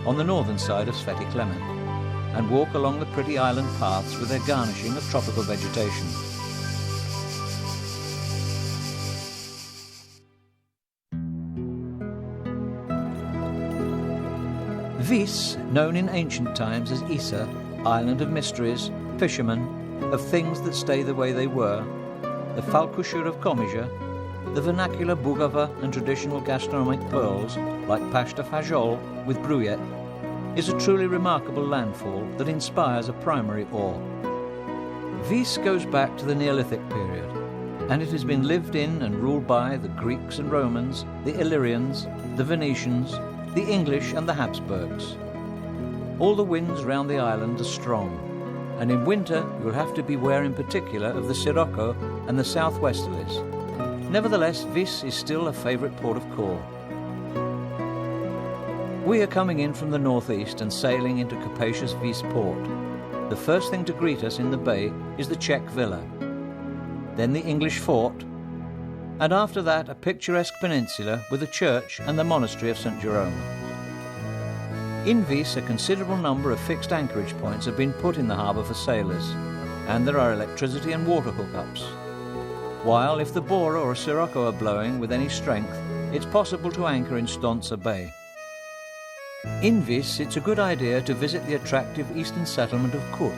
on the northern side of Sveti Clement, and walk along the pretty island paths with their garnishing of tropical vegetation. Vis, known in ancient times as Isa, island of mysteries, fishermen, of things that stay the way they were, the Falkuşa of Komiža, the vernacular Bugava and traditional gastronomic pearls like pasta fajol with bruyette, is a truly remarkable landfall that inspires a primary awe. Vis goes back to the Neolithic period, and it has been lived in and ruled by the Greeks and Romans, the Illyrians, the Venetians, the English and the Habsburgs. All the winds round the island are strong, and in winter you will have to beware in particular of the sirocco and the southwesterlies. Nevertheless, Vis is still a favourite port of call. We are coming in from the northeast and sailing into capacious Vis port. The first thing to greet us in the bay is the Czech villa, then the English fort, and after that a picturesque peninsula with a church and the monastery of St. Jerome. In Vis, a considerable number of fixed anchorage points have been put in the harbour for sailors, and there are electricity and water hookups. While if the Bora or a sirocco are blowing with any strength, it's possible to anchor in Stonca Bay. In Vis, it's a good idea to visit the attractive eastern settlement of Kut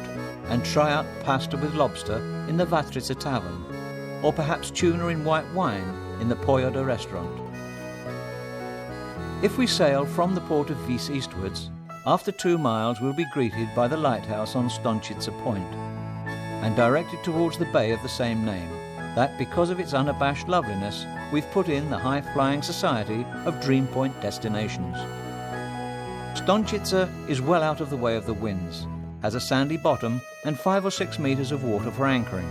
and try out pasta with lobster in the Vatrica Tavern, or perhaps tuna in white wine in the Poyoda restaurant. If we sail from the port of Vis eastwards, after 2 miles we'll be greeted by the lighthouse on Stončica Point, and directed towards the bay of the same name, that because of its unabashed loveliness, we've put in the high-flying society of Dream Point destinations. Stončica is well out of the way of the winds, has a sandy bottom and 5 or 6 metres of water for anchoring.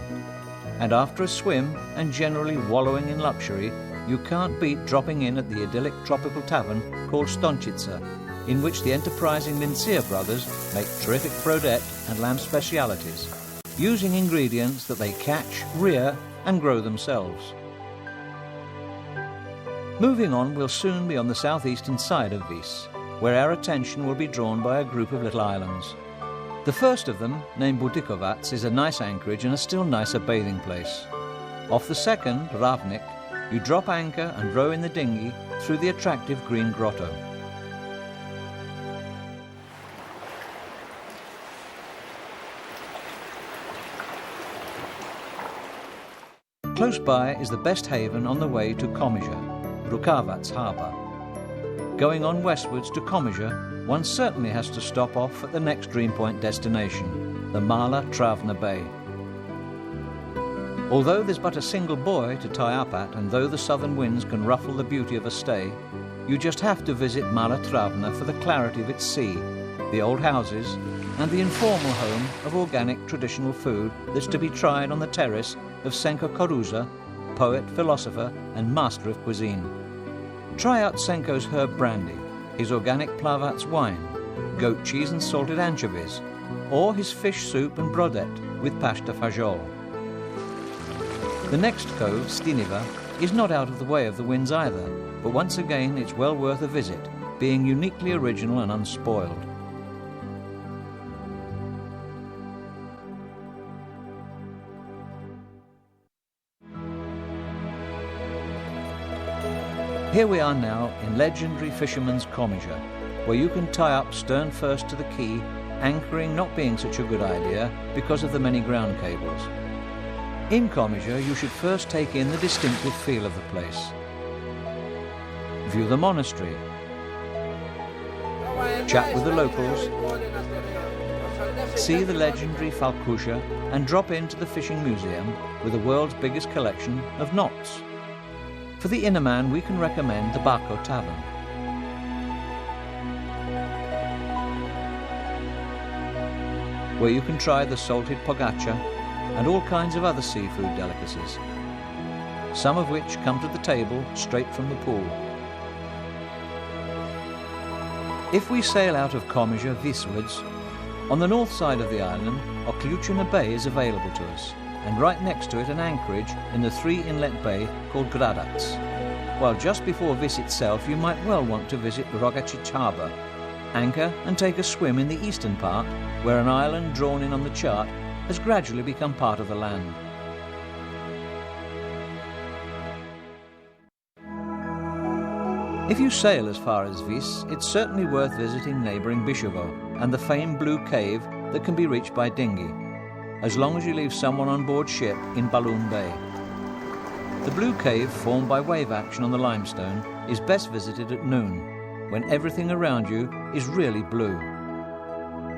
And after a swim and generally wallowing in luxury, you can't beat dropping in at the idyllic tropical tavern called Stončica, in which the enterprising Lincia brothers make terrific brodette and lamb specialities, using ingredients that they catch, rear and grow themselves. Moving on, we'll soon be on the southeastern side of Vis, where our attention will be drawn by a group of little islands. The first of them, named Budikovac, is a nice anchorage and a still nicer bathing place. Off the second, Ravnik, you drop anchor and row in the dinghy through the attractive green grotto. Close by is the best haven on the way to Komiža, Rukavac harbour. Going on westwards to Komiža, one certainly has to stop off at the next Dream Point destination, the Mala Travna Bay. Although there's but a single buoy to tie up at, and though the southern winds can ruffle the beauty of a stay, you just have to visit Mala Travna for the clarity of its sea, the old houses, and the informal home of organic traditional food that's to be tried on the terrace of Senko Koruza, poet, philosopher, and master of cuisine. Try out Senko's herb brandy, his organic Plavac wine, goat cheese and salted anchovies, or his fish soup and brodette with pasta fajol. The next cove, Stiniva, is not out of the way of the winds either, but once again it's well worth a visit, being uniquely original and unspoiled. Here we are now in legendary fisherman's Komiža, where you can tie up stern first to the quay, anchoring not being such a good idea because of the many ground cables. In Komiža you should first take in the distinctive feel of the place. View the monastery, chat with the locals, see the legendary Falkuşa and drop into the fishing museum with the world's biggest collection of knots. For the inner man, we can recommend the Bako Tavern. Where you can try the salted pogača and all kinds of other seafood delicacies, some of which come to the table straight from the pool. If we sail out of Komiža Viswards, on the north side of the island, Oključina Bay is available to us, and right next to it an anchorage in the 3-inlet bay called Gradac. While just before Vis itself you might well want to visit Rogačić harbour, Anchor and take a swim in the eastern part, where an island drawn in on the chart has gradually become part of the land. If you sail as far as Vis, it's certainly worth visiting neighbouring Bishovo and the famed Blue Cave that can be reached by dinghy, as long as you leave someone on board ship in Balloon Bay. The Blue Cave, formed by wave action on the limestone, is best visited at noon, when everything around you is really blue.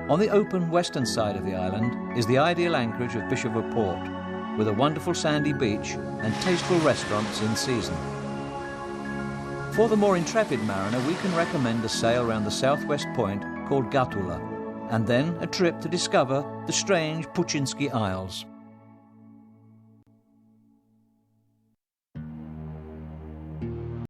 On the open western side of the island is the ideal anchorage of Bishovo Port, with a wonderful sandy beach and tasteful restaurants in season. For the more intrepid mariner, we can recommend a sail around the southwest point called Gatula, and then a trip to discover the strange Puchinski Isles.